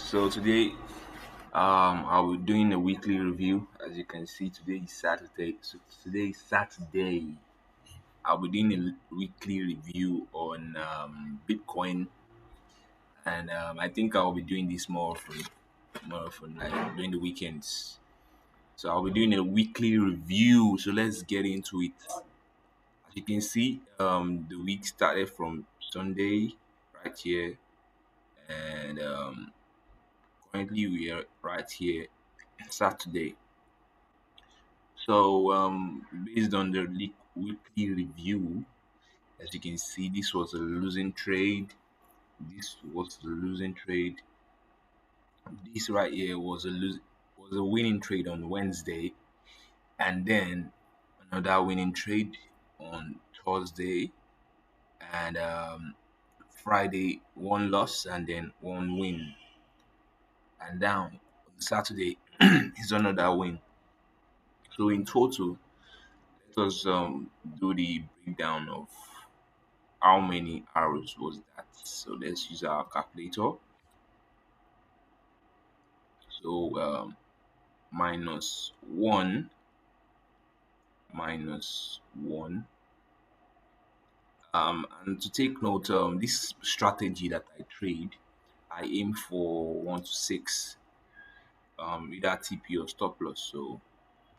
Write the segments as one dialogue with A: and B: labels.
A: So today, I'll be doing a weekly review. As you can see, today is Saturday. So today is Saturday. I'll be doing a weekly review on Bitcoin, and I think I'll be doing this more often, like during the weekends. So I'll be doing a weekly review. So let's get into it. As you can see, the week started from Sunday right here, and currently we are right here Saturday. So, based on the weekly review, as you can see, this was a losing trade. This was the losing trade. This right here was a winning trade on Wednesday, and then another winning trade on Thursday, and Friday one loss and then one win, and down on Saturday is another win. So in total, let us do the breakdown of how many arrows was that. So let's use our calculator. So minus 1 minus 1. And to take note, this strategy that I trade, I aim for 1 to 6, either TP or stop loss. So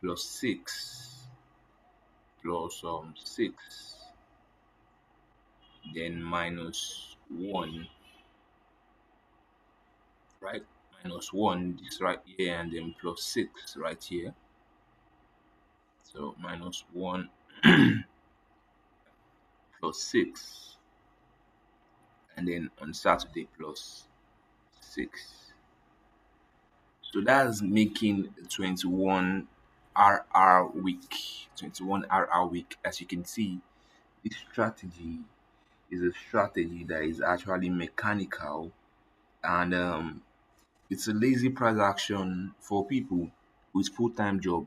A: plus 6 plus 6, then minus 1, right? Minus 1, this right here, and then plus 6 right here. So minus 1 plus 6, and then on Saturday plus 6. So that's making 21 RR week. 21 RR week. As you can see, this strategy is a strategy that is actually mechanical, and it's a lazy price action for people with full-time job.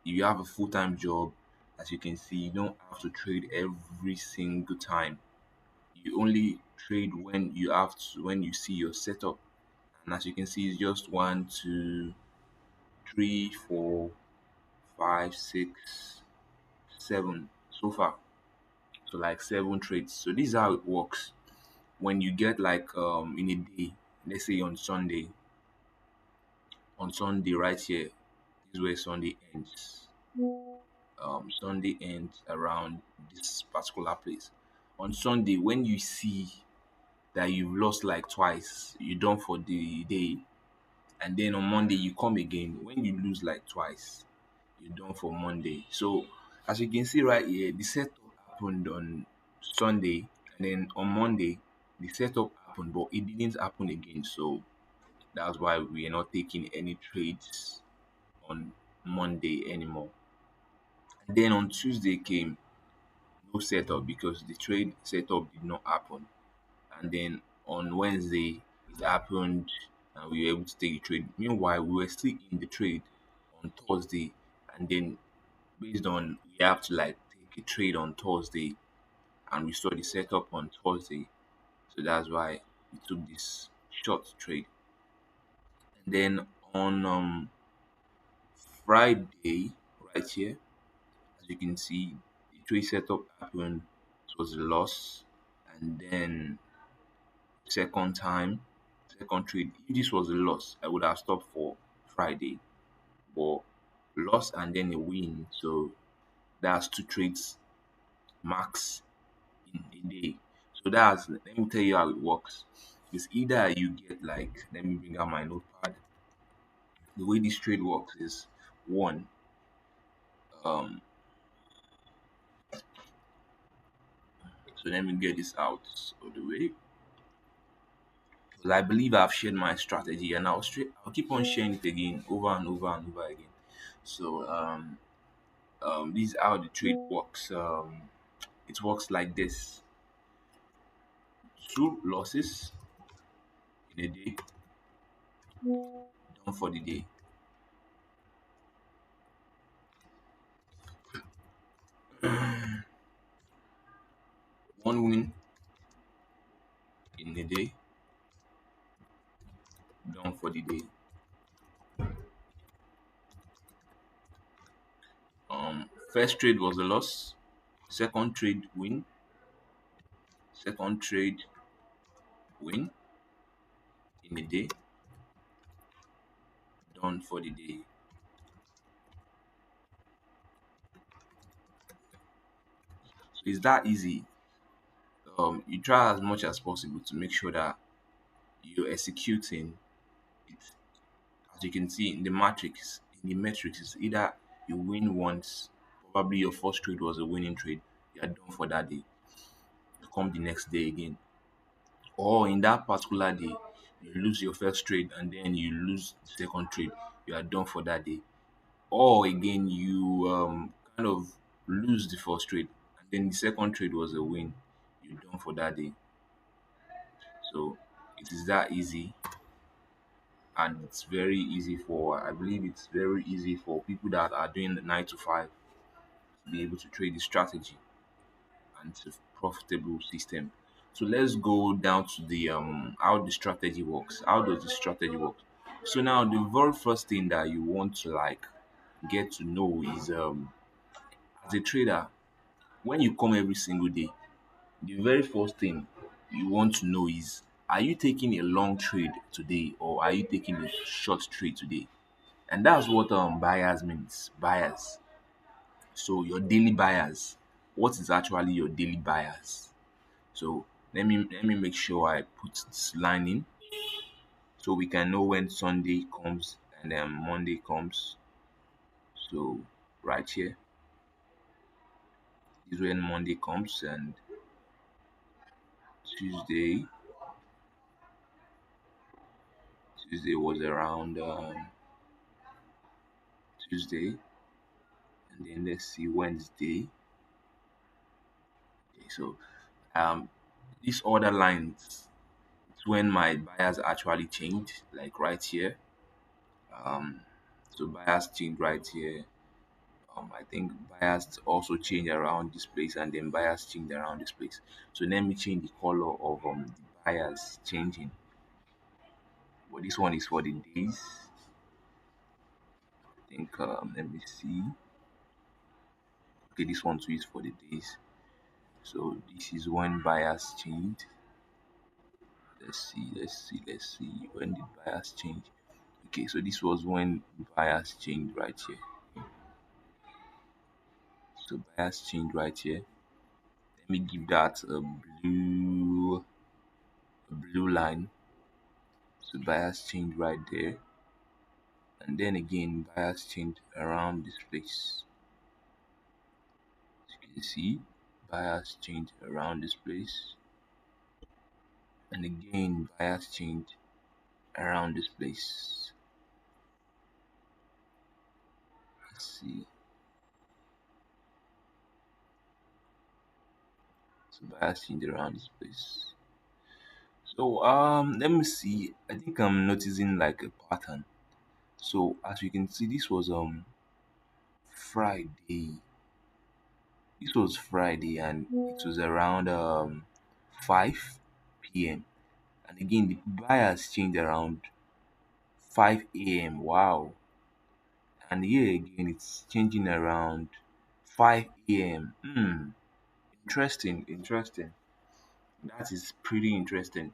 A: If you have a full-time job, as you can see, you don't have to trade every single time. You only trade when when you see your setup. And as you can see, it's just one, two, three, four, five, six, seven so far. So like 7 trades. So this is how it works. When you get like in a day, let's say on Sunday right here, this is where Sunday ends. Sunday ends around this particular place. On Sunday, when you see that you've lost like twice, you're done for the day, and then on Monday you come again. When you lose like twice, you're done for Monday. So as you can see right here, the setup happened on Sunday, and then on Monday the setup happened, but it didn't happen again. So that's why we are not taking any trades on Monday anymore. And then on Tuesday came no setup because the trade setup did not happen. And then on Wednesday it happened, and we were able to take the trade. Meanwhile, we were still in the trade on Thursday, and then based on we have to like take a trade on Thursday, and we saw the setup on Thursday, so that's why we took this short trade. And then on Friday, right here, as you can see, the trade setup happened. It was a loss, and then second time, second trade. If this was a loss, I would have stopped for Friday, but loss and then a win. So that's 2 trades max in a day. So that's let me tell you how it works. It's either you get like let me bring out my notepad. The way this trade works is one, um so let me get this out of the way. Because I believe I've shared my strategy, and I'll keep on sharing it again over and over and over again. So this is how the trade works. It works like this: 2 losses in a day, done for the day. One win in a day, done for the day. First trade was a loss. Second trade win. Second trade win in a day. Done for the day. So it's that easy. You try as much as possible to make sure that you're executing it. As you can see in the metrics, it's either you win once, probably your first trade was a winning trade, you're done for that day. You come the next day again. Or in that particular day, you lose your first trade and then you lose the second trade, you are done for that day. Or again, you kind of lose the first trade and then the second trade was a win, you're done for that day. So it is that easy, and it's very easy for, I believe it's very easy for people that are doing the 9 to 5 to be able to trade the strategy and it's a profitable system. So let's go down to the how the strategy works. How does the strategy work? So now the very first thing that you want to like get to know is as a trader, when you come every single day, the very first thing you want to know is, are you taking a long trade today or are you taking a short trade today? And that's what buyers means. Buyers. So your daily buyers. What is actually your daily buyers? So let me make sure I put this line in so we can know when Sunday comes and then Monday comes. So right here is when Monday comes, and Tuesday Tuesday was around Tuesday, and then let's see Wednesday. Okay, so um these other lines, it's when my buyers actually change, like right here. Um so buyers change right here. I think buyers also change around this place and then buyers change around this place. So let me change the color of the buyers changing. But this one is for the days. I think let me see. Okay, this one too is for the days. So this is when buyers change. Let's see when did buyers change. Okay, so this was when buyers changed right here. So buyers change right here. Let me give that a blue line. So buyers change right there, and then again buyers change around this place. As you can see, buyers change around this place, and again buyers change around this place. Let's see. So buyers change around this place. So let me see. I think I'm noticing like a pattern. So as you can see, this was Friday. This was Friday, and it was around 5 p.m. And again, the buyers changed around 5 a.m. Wow. And here again, it's changing around 5 a.m. Interesting, interesting. That is pretty interesting.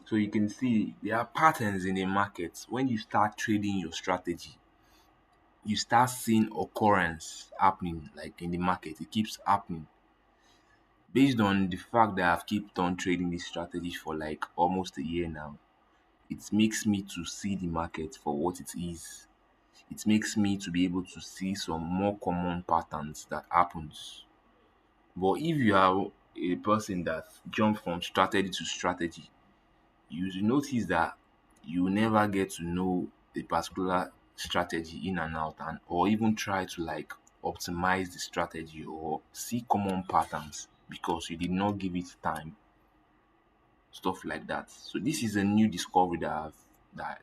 A: So you can see there are patterns in the market. When you start trading your strategy, you start seeing occurrence happening like in the market. It keeps happening. Based on the fact that I've kept on trading this strategy for like almost a year now, it makes me to see the market for what it is. It makes me to be able to see some more common patterns that happens. But if you are a person that jump from strategy to strategy, you will notice that you will never get to know a particular strategy in and out, and or even try to like optimize the strategy or see common patterns because you did not give it time, stuff like that. So this is a new discovery that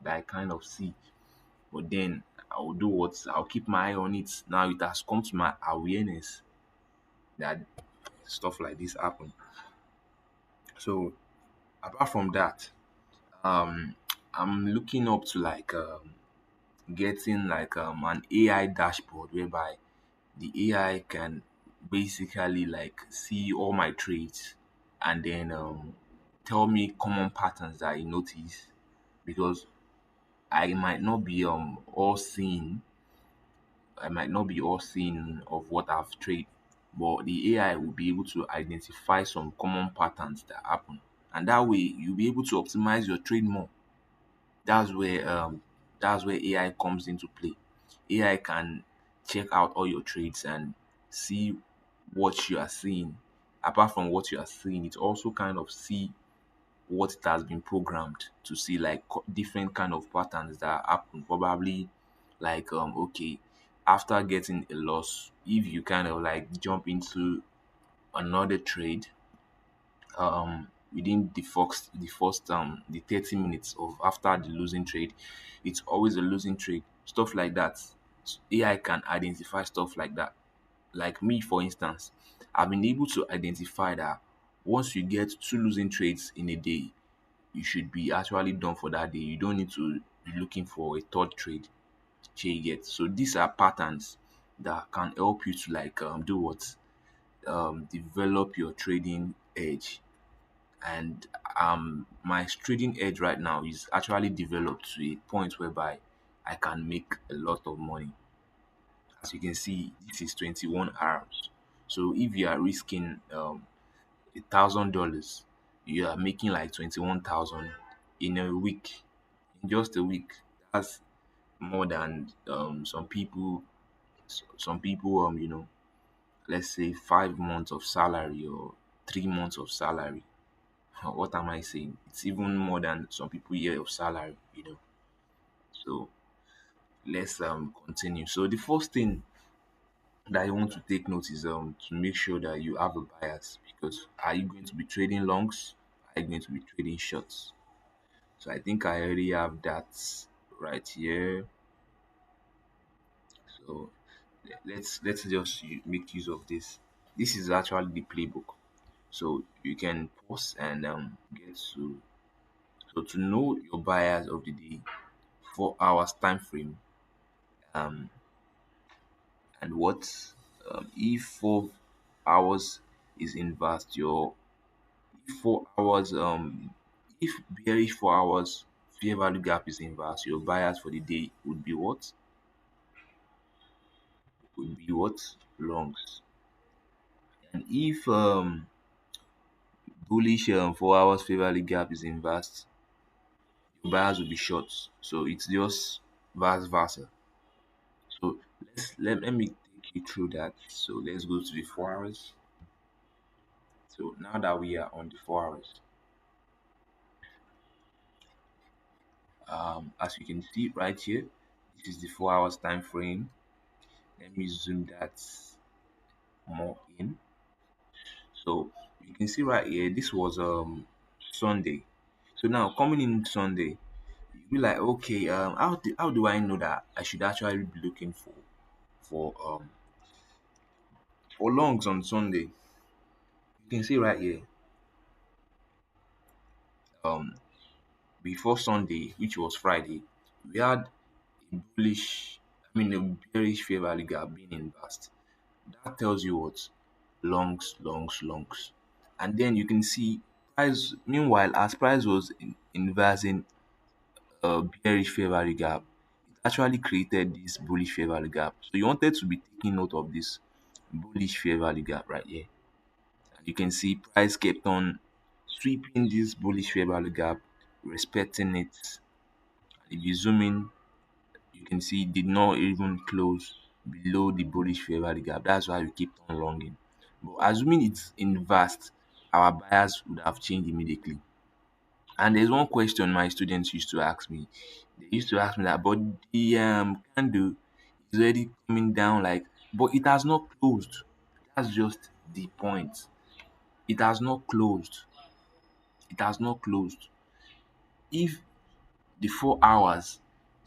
A: I kind of see. But then I'll do what, I'll keep my eye on it. Now it has come to my awareness that stuff like this happen. So apart from that, um I'm looking up to like getting like an AI dashboard whereby the AI can basically like see all my trades and then tell me common patterns that I notice, because I might not be all seeing I might not be all seeing of what I've traded, but the AI will be able to identify some common patterns that happen. And that way you'll be able to optimize your trade more. That's where AI comes into play. AI can check out all your trades and see what you are seeing. Apart from what you are seeing, it also kind of see what it has been programmed to see, like different kind of patterns that happen. Probably like okay, after getting a loss, if you kind of like jump into another trade within the 30 minutes of after the losing trade, it's always a losing trade, stuff like that. AI can identify stuff like that. Like me, for instance, I've been able to identify that once you get two losing trades in a day, you should be actually done for that day. You don't need to be looking for a third trade. Shey you get? So these are patterns that can help you to like do what, develop your trading edge. And my trading edge right now is actually developed to a point whereby I can make a lot of money. As you can see, this is 21 hours. So if you are risking $1,000, you are making like 21,000 in a week. In just a week, that's more than some people let's say 5 months of salary or 3 months of salary. What am I saying? It's even more than some people year of salary. So let's continue. So the first thing that you want to take note is to make sure that you have a bias, because are you going to be trading longs? Are you going to be trading shorts? So I think I already have that right here. So let's just make use of this. This is actually the playbook. So you can pause and get to, so to know your bias of the day, 4 hours time frame, um and what, if 4 hours is inverse, your if 4 hours if bearish 4 hours fair value gap is inverse, your bias for the day would be what? Would be what? Longs. And if bullish 4 hours fair value gap is inverse, your bias will be short. So it's just vice versa. So let me take you through that. So let's go to the 4 hours. So now that we are on the 4 hours, as you can see right here, this is the 4 hours time frame. Let me zoom that more in. So you can see right here, this was Sunday. So now coming in Sunday, you be like, okay, how do I know that I should actually be looking for um for longs on Sunday? You can see right here, um before Sunday, which was Friday, we had a bullish, I mean a bearish fair value gap being inversed. That tells you what? Longs, longs, longs. And then you can see price, meanwhile, as price was inversing a bearish fair value gap, it actually created this bullish fair value gap. So you wanted to be taking note of this bullish fair value gap right here. And you can see price kept on sweeping this bullish fair value gap, respecting it. If you zoom in, you can see it did not even close below the bullish fair value gap. That's why we keep on longing. But assuming it's inversed, our bias would have changed immediately. And there's one question my students used to ask me. They used to ask me that, but the candle is already coming down, like, but it has not closed. That's just the point. It has not closed. It has not closed. If the 4 hours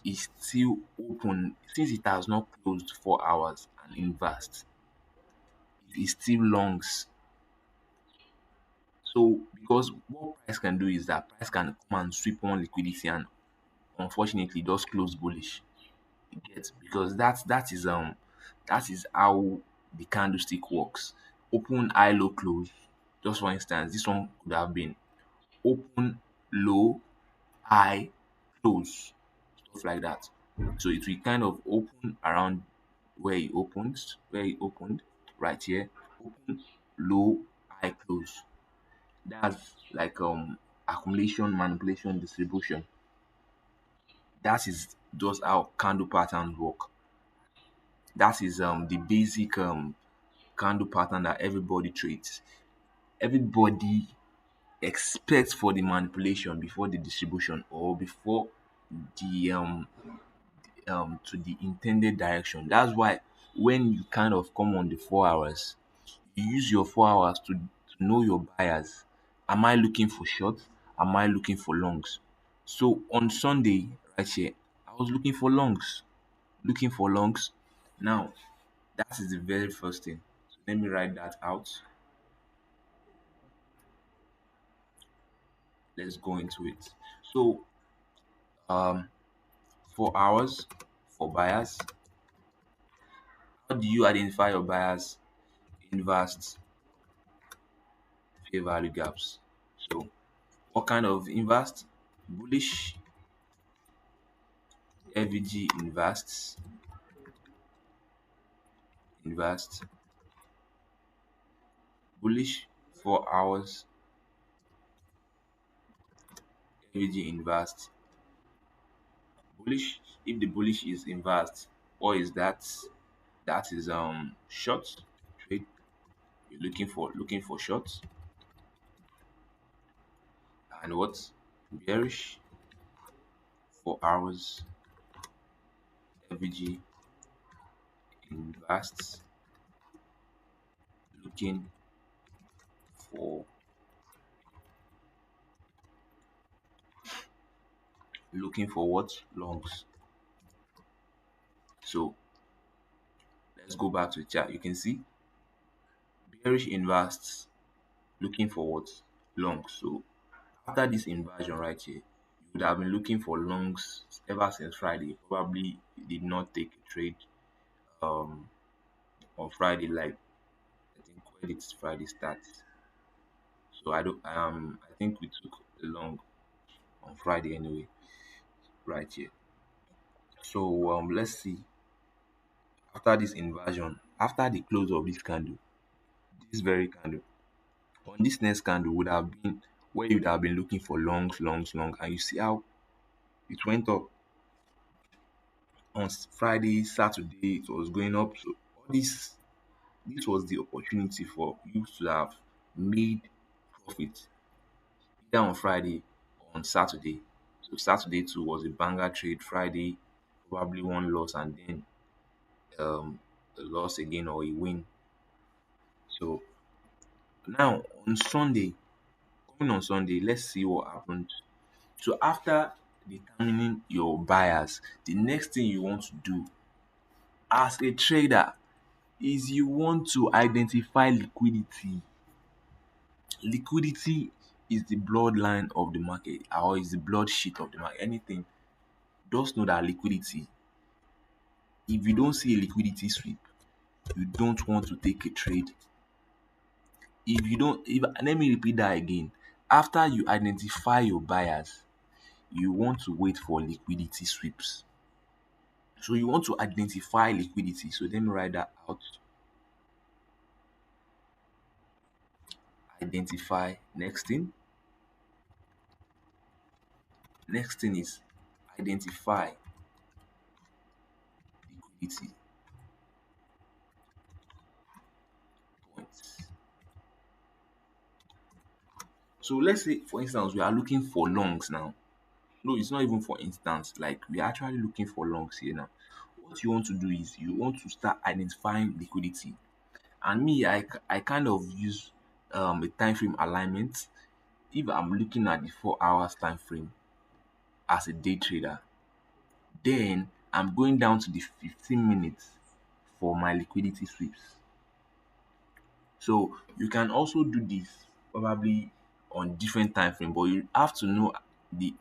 A: is still open, since it has not closed 4 hours and inversed, it is still longs. So because what price can do is that price can come and sweep on liquidity and unfortunately just close bullish. You get, because that is how the candlestick works. Open, high, low, close. Just for instance, this one could have been open, low, high, close, stuff like that. So it will kind of open around where it opened, right here. Open, low, high, close. That's like accumulation, manipulation, distribution. That is just how candle patterns work. That is the basic candle pattern that everybody trades. Everybody expects for the manipulation before the distribution, or before the to the intended direction. That's why when you kind of come on the 4 hours, you use your 4 hours to know your buyers. Am I looking for shorts? Am I looking for longs? So on Sunday, right here, I was looking for longs. Looking for longs. Now, that is the very first thing. So let me write that out. Let's go into it. So, um, 4 hours for buyers. How do you identify your buyers? Inverse fair value gaps. So, what kind of inverse? Bullish, FVG inverse, inverse, bullish 4 hours, FVG inverse, bullish. If the bullish is inverse, what is that? That is short trade. You're looking for shorts. And what? Bearish 4 hours, FVG inverse, looking for what? Longs. So let's go back to the chart. You can see bearish inverse, looking for what? Longs. So after this inversion right here, you would have been looking for longs ever since Friday. Probably you did not take a trade um on Friday. Like, I think, where did Friday start? So I think we took a long on Friday anyway, right here. So let's see, after this inversion, after the close of this candle, this very candle, on this next candle would have been where you'd have been looking for longs, longs, long, and you see how it went up on Friday, Saturday, it was going up. So all this was the opportunity for you to have made profit either on Friday or on Saturday. So Saturday too was a banger trade. Friday probably one loss, and then a loss again or a win. So now on Sunday, coming on Sunday, let's see what happened. So after determining your buyers, the next thing you want to do as a trader is you want to identify liquidity. Liquidity is the bloodline of the market, or is the blood sheet of the market. Anything, just know that liquidity. If you don't see a liquidity sweep, you don't want to take a trade. If you don't, if let me repeat that again. After you identify your buyers, you want to wait for liquidity sweeps. So you want to identify liquidity. So let me write that out. Identify. Next thing is identify liquidity points. So let's say, for instance, we are looking for longs now. No, it's not even for instance. Like, we are actually looking for longs here now. What you want to do is you want to start identifying liquidity. And me, I kind of use a time frame alignment. If I'm looking at the 4 hours time frame as a day trader, then I'm going down to the 15 minutes for my liquidity sweeps. So you can also do this probably on different time frame, but you have to know the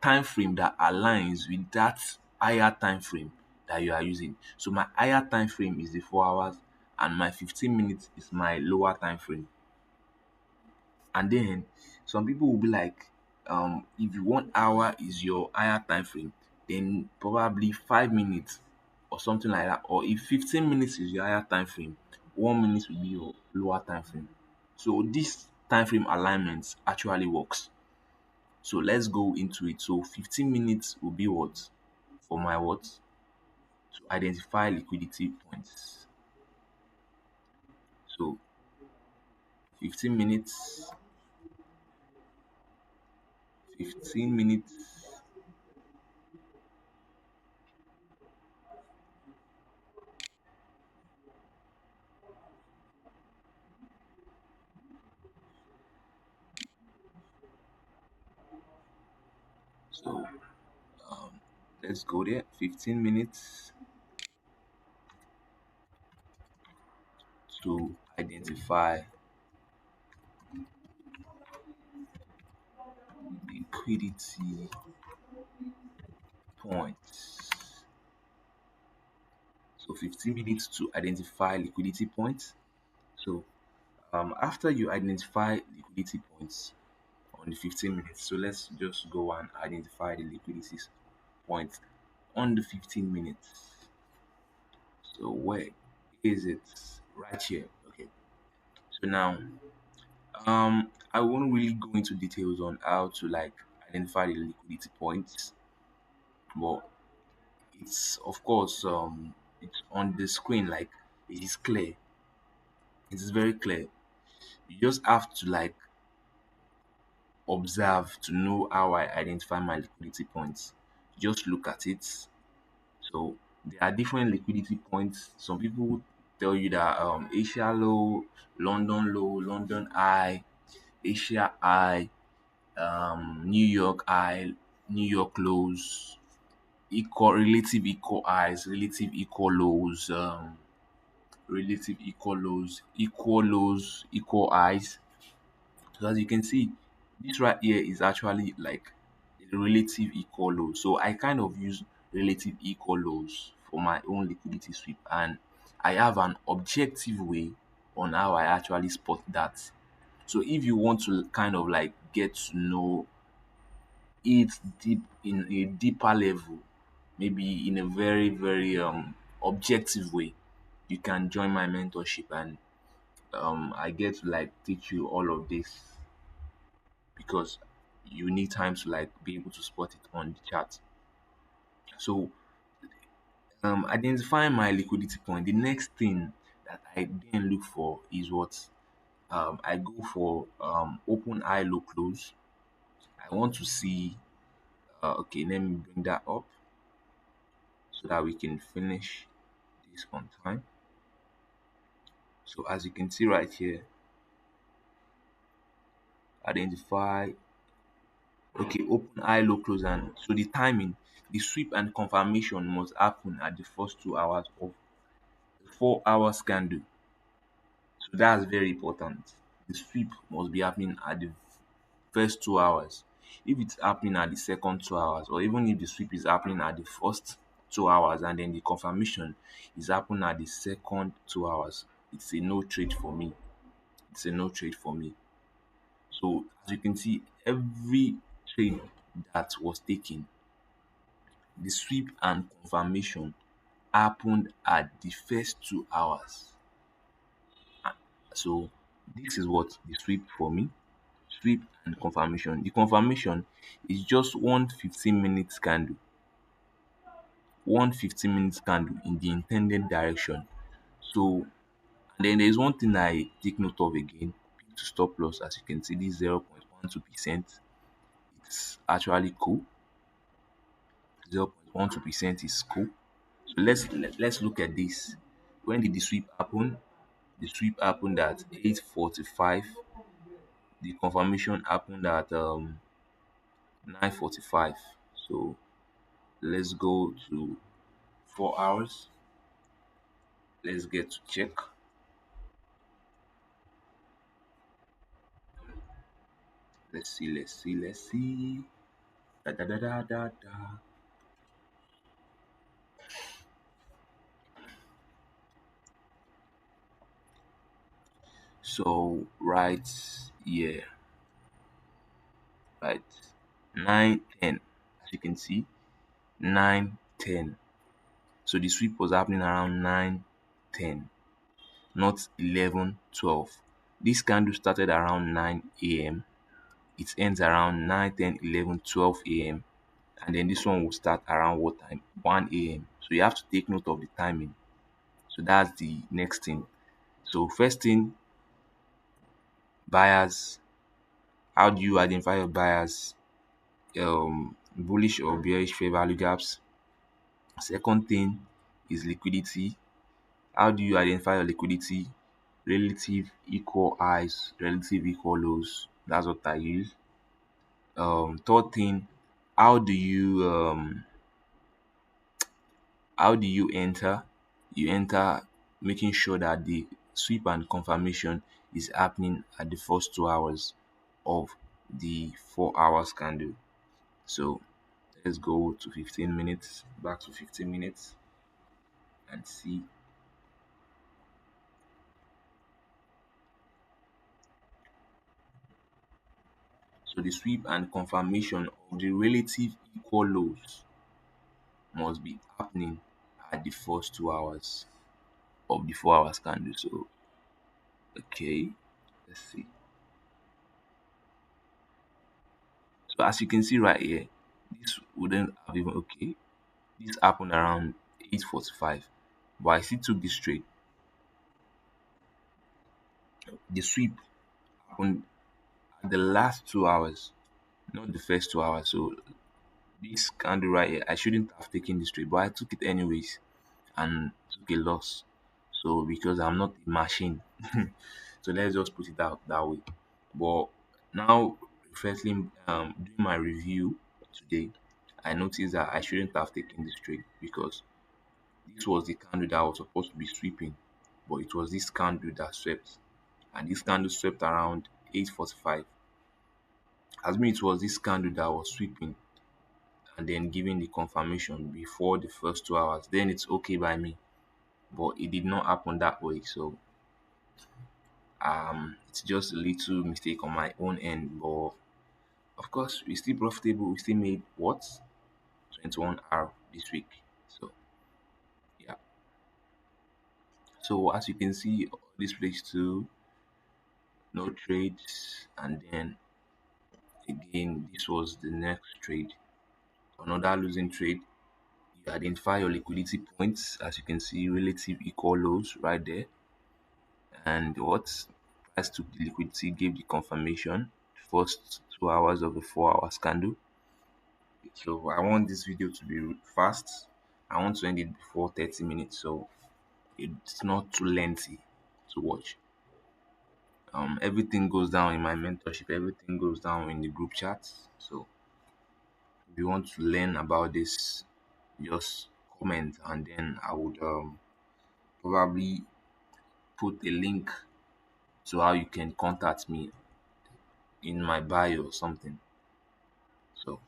A: time frame that aligns with that higher time frame that you are using. So my higher time frame is the 4 hours, and my 15 minutes is my lower time frame. And then some people will be like, if 1 hour is your higher time frame, then probably 5 minutes or something like that. Or if 15 minutes is your higher time frame, 1 minute will be your lower time frame. So this time frame alignment actually works. So let's go into it. So 15 minutes will be what? For my what? To identify liquidity points. So 15 minutes, 15 minutes. So um, let's go there. 15 minutes to identify liquidity points. So 15 minutes to identify liquidity points. So after you identify liquidity points on the 15 minutes, so let's just go and identify the liquidity points on the 15 minutes. So where is it? Right here. Okay. So now I won't really go into details on how to like identify the liquidity points, but it's of course it's on the screen, like it is clear. It is very clear. You just have to like observe to know how I identify my liquidity points. Just look at it. So there are different liquidity points. Some people tell you that Asia low, London high, Asia high, New York high, New York lows, equal highs, relative equal lows, equal lows, equal highs. So as you can see, this right here is actually like a relative equal low. So I kind of use relative equal lows for my own liquidity sweep, and I have an objective way on how I actually spot that. So if you want to kind of like get to know it deep in a deeper level, maybe in a very, very objective way, you can join my mentorship, and I get to like teach you all of this because you need time to like be able to spot it on the chart. So identifying my liquidity point, the next thing that I then look for is what I go for open high low close. I want to see okay, let me bring that up so that we can finish this on time. So as you can see right here, identify okay, open high low close, and so the timing, the sweep and confirmation must happen at the first 2 hours of the 4 hours candle. So that's very important. The sweep must be happening at the first 2 hours. If it's happening at the second 2 hours, or even if the sweep is happening at the first 2 hours and then the confirmation is happening at the second 2 hours, it's a no trade for me. It's a no trade for me. So as you can see, every trade that was taken, the sweep and confirmation happened at the first 2 hours. So this is what the sweep for me. Sweep and confirmation. The confirmation is just one 15-minute candle. One 15-minute candle in the intended direction. So and then there's one thing I take note of again. Peak to stop loss, as you can see, this 0.12%. It's actually cool. 0.12% is cool. So let's look at this. When did the sweep happen? The sweep happened at 8:45. The confirmation happened at 9:45. So let's go to 4 hours. Let's get to check. Let's see. Da, da, da, da, da, da. So right here, right, 9:10. As you can see, 9:10. So the sweep was happening around 9:10, not 11:12. This candle started around 9 a.m. It ends around 9:10, 11, 12 a.m. And then this one will start around what time? 1 a.m. So you have to take note of the timing. So that's the next thing. So first thing, buyers. How do you identify your buyers? Bullish or bearish fair value gaps. Second thing is liquidity. How do you identify your liquidity? Relative equal highs, relative equal lows. That's what I use. Third thing, how do you enter? You enter making sure that the sweep and confirmation is happening at the first 2 hours of the 4 hours candle. So let's go to 15 minutes, back to 15 minutes and see. So the sweep and confirmation of the relative equal lows must be happening at the first 2 hours of the 4 hours candle. So okay, let's see. So as you can see right here, this wouldn't have even okay. This happened around 8:45, but I still took this trade. The sweep happened at the last 2 hours, not the first 2 hours. So this candle right here, I shouldn't have taken this trade, but I took it anyways and took a loss. So because I'm not a machine, so let's just put it out that way. But now, reflecting, doing my review today, I noticed that I shouldn't have taken this trade because this was the candle that was supposed to be sweeping, but it was this candle that swept, and this candle swept around 8:45. As me, it was this candle that was sweeping and then giving the confirmation before the first 2 hours. Then it's okay by me, but it did not happen that way. So it's just a little mistake on my own end, but of course we still profitable. We still made what 21R this week. So yeah. So as you can see, this place too, no trades, and then again this was the next trade, another losing trade. You identify your liquidity points, as you can see, relative equal lows right there, and what price took the liquidity gave the confirmation first 2 hours of the 4 hours candle. So I want this video to be fast. I want to end it before 30 minutes, so it's not too lengthy to watch. Everything goes down in my mentorship, everything goes down in the group chat. So if you want to learn about this, just comment, and then I would probably put a link to how you can contact me in my bio or something. So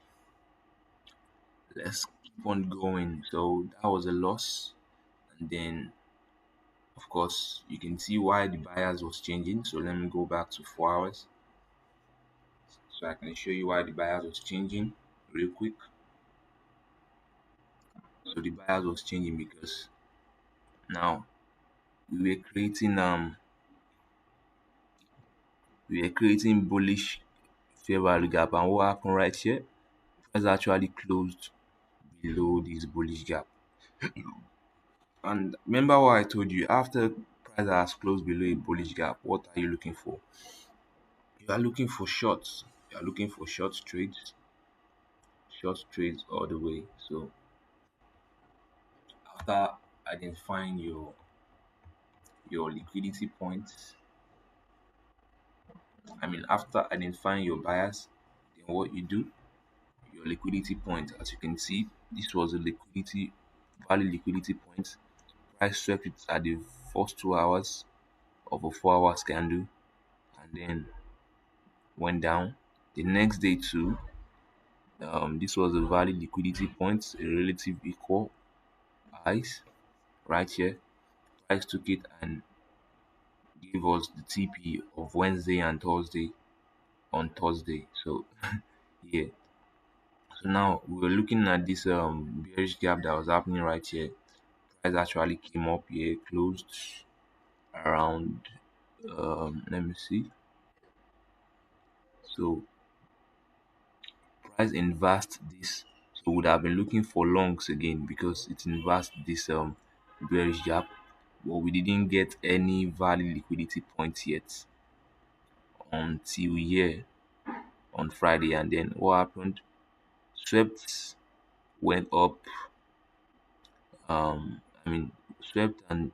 A: let's keep on going. So that was a loss, and then of course you can see why the bias was changing. So let me go back to 4 hours so I can show you why the bias was changing real quick. So the bias was changing because now we were creating bullish fair value gap, and what happened right here? Price actually closed below this bullish gap. And remember what I told you, after price has closed below a bullish gap, what are you looking for? You are looking for shorts. You are looking for short trades all the way. So after identifying your liquidity points, after identifying your buyers, then what you do, your liquidity point, as you can see, this was a liquidity point. Price swept it at the first 2 hours of a 4 hours candle and then went down. The next day too, This was a valid liquidity point, a relative equal highs right here. Price took it and gave us the TP of Wednesday and Thursday on Thursday. So yeah. So now we were looking at this bearish gap that was happening right here. Price actually came up here, closed around let me see. So price inversed this. So would have been looking for longs again because it inversed this bearish gap. But we didn't get any valid liquidity points yet until here on Friday. And then what happened? Swept, went up, I mean swept and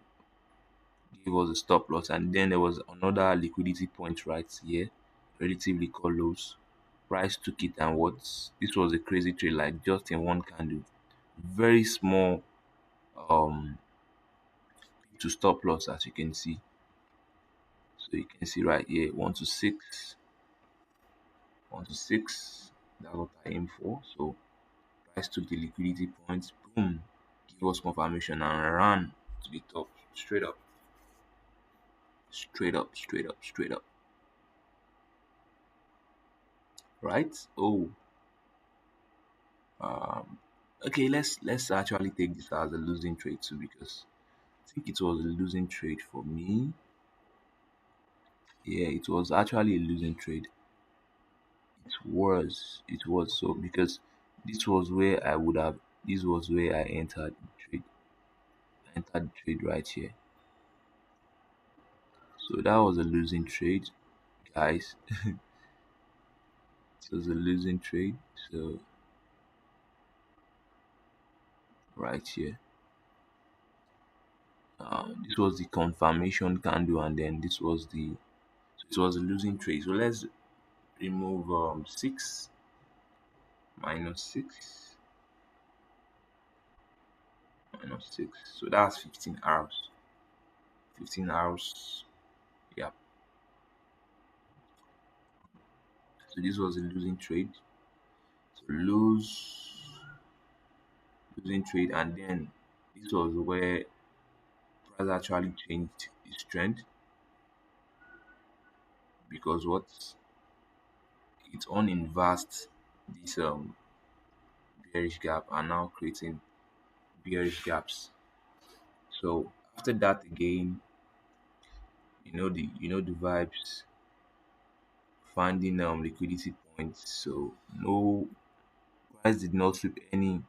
A: gave us a stop loss, and then there was another liquidity point right here, relatively called lows. Price took it, and what, this was a crazy trade, like just in one candle, very small um to stop loss, as you can see. So you can see right here, 1 to 6, 1 to 6, that's what I aim for. So price took the liquidity points, boom, give us confirmation and ran to the top, straight up, straight up, straight up, straight up, right? Oh, um okay, let's actually take this as a losing trade too, because I think it was a losing trade for me. Yeah, it was actually a losing trade. It was so, because this was where I would have, this was where I entered the trade right here. So that was a losing trade, guys. It was a losing trade. So right here, this was the confirmation candle, and then this was the, so it was a losing trade. So let's remove 6 minus 6 minus 6, so that's 15 hours. 15 hours, yeah. So this was a losing trade. So losing trade, and then this was where price actually changed its trend, because what, it's uninversed this bearish gap and now creating bearish gaps. So after that again, the vibes, finding liquidity points. So no, price did not sweep any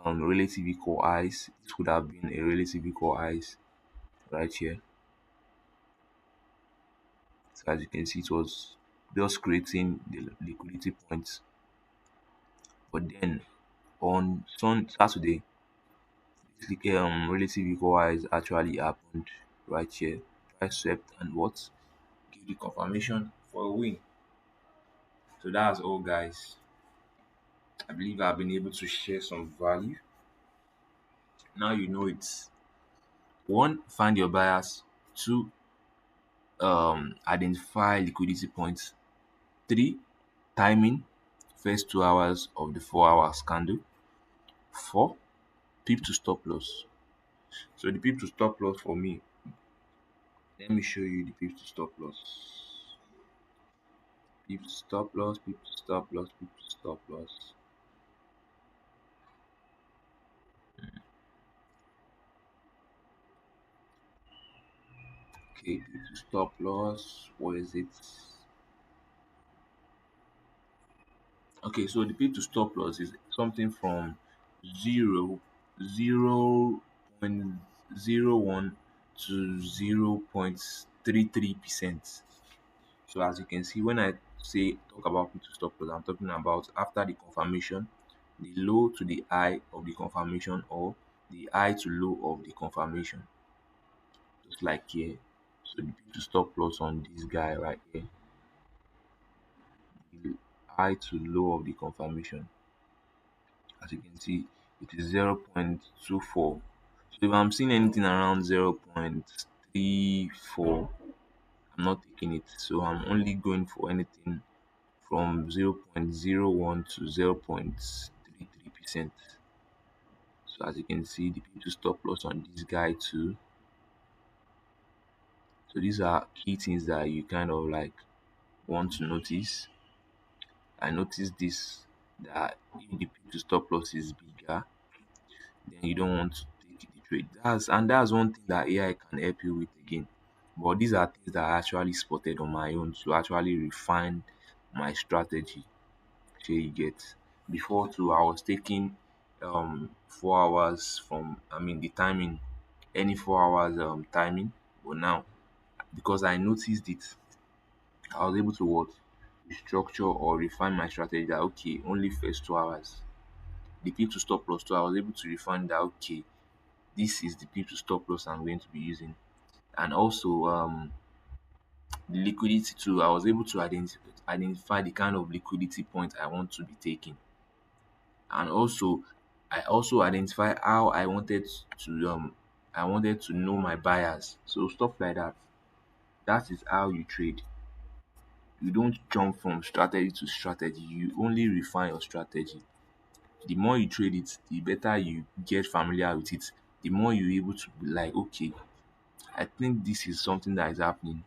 A: relative equal highs. This would have been a relative equal highs right here. So as you can see, it was just creating the liquidity points. But then on Saturday, the relative equal highs actually happened right here. Price swept and what, give the confirmation for a win. So that's all, guys. I believe I've been able to share some value. Now you know it's, one, find your buyers. Two, identify liquidity points. Three, timing, first 2 hours of the 4 hours candle. Four, peep to stop loss. So the peep to stop loss for me, let me show you the peep to stop loss. Peep to stop loss, peep to stop loss, peep to stop loss. Okay, peep to stop loss. What is it? Okay, so the peep to stop loss is something from zero, 0.01 to 0.33%. So as you can see, when I say talk about peep to stop loss, I'm talking about after the confirmation, the low to the high of the confirmation, or the high to low of the confirmation, just like here. So the peep to stop loss on this guy right here, the high to low of the confirmation, as you can see, it is 0.24. So if I'm seeing anything around 0.34, I'm not taking it. So I'm only going for anything from 0.01 to 0.33%. So as you can see, the P2 stop loss on this guy too. So these are key things that you kind of like want to notice. I noticed this, that if the P2 stop loss is bigger, then you don't want to take the trade. That's one thing that AI can help you with again. But these are things that I actually spotted on my own to actually refine my strategy. So you get, before too, I was taking 4 hours from, I mean, the timing, any 4 hours timing. But now, because I noticed it, I was able to what, restructure or refine my strategy, that okay, only first 2 hours. The P to stop loss, so I was able to refine that okay, this is the P to stop loss I'm going to be using. And also the liquidity too, I was able to identify the kind of liquidity point I want to be taking. And also I also identify how I wanted to know my buyers. So stuff like that. That is how you trade. You don't jump from strategy to strategy. You only refine your strategy. The more you trade it, the better you get familiar with it. The more you're able to be like, okay, I think this is something that is happening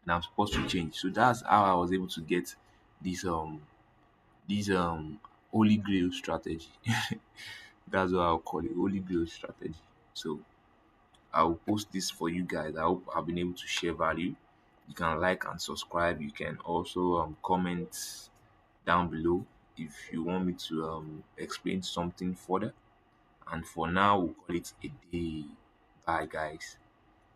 A: and I'm supposed to change. So that's how I was able to get this holy grail strategy. That's what I'll call it, holy grail strategy. So I'll post this for you guys. I hope I've been able to share value. You can like and subscribe. You can also comment down below if you want me to explain something further. And for now, we'll call it a day. Bye, guys.